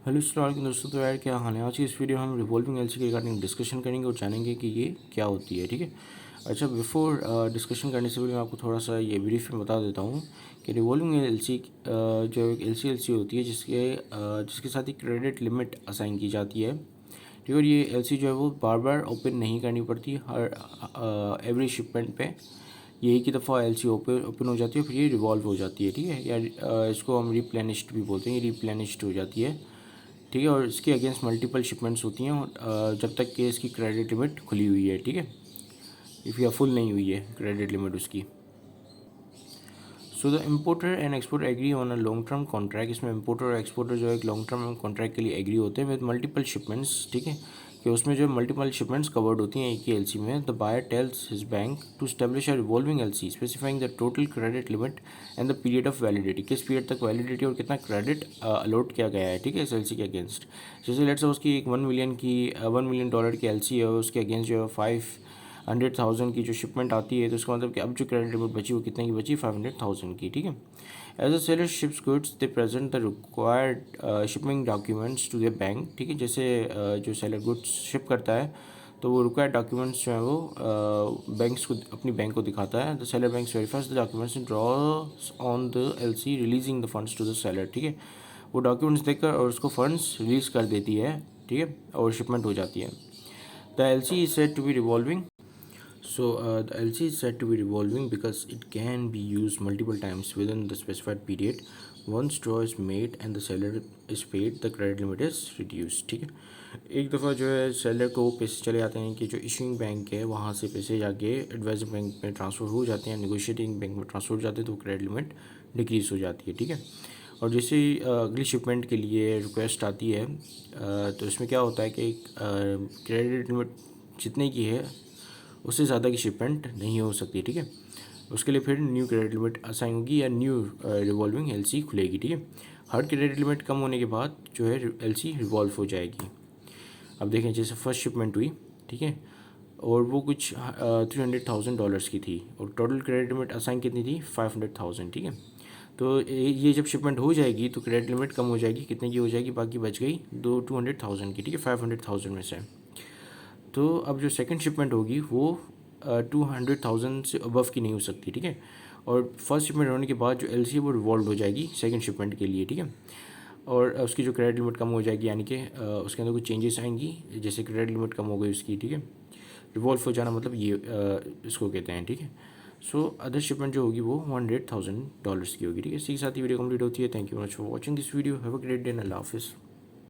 Hello अस्सलाम दोस्तों। तो यार क्या हाल है। आज की इस वीडियो में हम रिवॉल्विंग एलसी के रिगार्डिंग डिस्कशन करेंगे और जानेंगे कि ये क्या होती है। ठीक है। अच्छा, बिफोर डिस्कशन करने से पहले मैं आपको थोड़ा सा ये ब्रीफ में बता देता हूँ कि रिवॉल्विंग एलसी जो एक एलसी होती है जिसके साथ ही क्रेडिट लिमिट असाइन की जाती है। ठीक है। और ये एलसी जो है वो बार बार ओपन नहीं करनी पड़ती। हर एवरी शिपमेंट पे ये एक ही दफ़ा एलसी ओपन हो जाती है, फिर ये रिवॉल्व हो जाती है। ठीक है। या इसको हम रिप्लेनिश्ड भी बोलते हैं, ये रिप्लेनिश्ड हो जाती है। ठीक है। और इसके अगेंस्ट मल्टीपल शिपमेंट्स होती हैं जब तक कि इसकी क्रेडिट लिमिट खुली हुई है। ठीक है। इफ़ या फुल नहीं हुई है क्रेडिट लिमिट उसकी। So the importer and exporter agree on a long term contract. इसमें इम्पोर्टर और एक्सपोर्टर जो है एक लॉन्ग टर्म कॉन्ट्रैक्ट के लिए एग्री होते हैं विद मल्टीपल शिपमेंट्स। ठीक है। कि उसमें जो मल्टीपल शिपमेंट्स कवर्ड होती हैं एक ही एलसी में। The buyer tells his bank to establish a revolving LC specifying the total credit limit and the period of validity. किस पीरियड तक वैलिडिटी और कितना क्रेडिट अलॉट किया गया है। ठीक है। इस एलसी के अगेंस्ट जैसे लेट्स सपोज की एक 1 मिलियन डॉलर की एलसी है, उसके अगेंस्ट जो है 500,000 की जो शिपमेंट आती है, तो उसका मतलब कि अब जो क्रेडिट लिमिट बची वो कितने की बची, 500,000 की। ठीक है। As a seller ships goods they present the required shipping documents to the bank. ठीक है। जैसे जो सेलर गुड्स शिप करता है तो वो रिक्वायर्ड डॉक्यूमेंट्स जो है वो बैंक्स को अपनी बैंक को दिखाता है। The seller bank verifies the documents and draws on the LC releasing the funds to the seller. ठीक है। वो डॉक्यूमेंट्स देखकर और उसको फंड्स रिलीज कर देती है। ठीक है। और शिपमेंट हो जाती है। The LC is said to be revolving. So the LC is said to be revolving because it can be used multiple times within the specified period. Once draw is made and the seller is paid, the credit limit is reduced. ठीक है। एक दफ़ा जो है seller को पैसे चले जाते हैं कि जो इशूइंग बैंक है वहाँ से पैसे जाके एडवाइजर बैंक में ट्रांसफ़र हो जाते हैं, नेगोशिएटिंग बैंक में ट्रांसफ़र हो जाते हैं, तो क्रेडिट लिमिट डिक्रीज़ हो जाती है। ठीक है। और जैसे ही अगली शिपमेंट के लिए रिक्वेस्ट आती है तो इसमें क्या होता है कि क्रेडिट लिमिट जितने की है उससे ज़्यादा की शिपमेंट नहीं हो सकती। ठीक है। उसके लिए फिर न्यू क्रेडिट लिमिट असाइन होगी या न्यू रिवॉल्विंग एलसी खुलेगी। ठीक है। हर क्रेडिट लिमिट कम होने के बाद जो है एलसी रिवॉल्व हो जाएगी। अब देखें जैसे फर्स्ट शिपमेंट हुई। ठीक है। और वो कुछ $300,000 की थी और टोटल क्रेडिट लिमिट असाइन कितनी थी, 500,000। ठीक है। तो ये जब शिपमेंट हो जाएगी तो क्रेडिट लिमिट कम हो जाएगी, कितने की हो जाएगी, बाकी बच गई 200,000 की। ठीक है। 500,000 में से। तो अब जो सेकंड शिपमेंट होगी वो 200,000 से अबव की नहीं हो सकती। ठीक है। और फर्स्ट शिपमेंट होने के बाद जो एलसी है वो रिवॉल्व हो जाएगी सेकंड शिपमेंट के लिए। ठीक है। और उसकी जो क्रेडिट लिमिट कम हो जाएगी, यानी कि उसके अंदर कुछ चेंजेस आएंगी, जैसे क्रेडिट लिमिट कम हो गई उसकी। ठीक है। रिवॉल्व हो जाना मतलब ये इसको कहते हैं। ठीक है। सो अदर शिपमेंट जो होगी वो $100,000 की होगी। ठीक है। इसी के साथ ही वीडियो कंप्लीट होती है। Thank you much for watching this video. Have a great day and अल्लाह हाफिज़।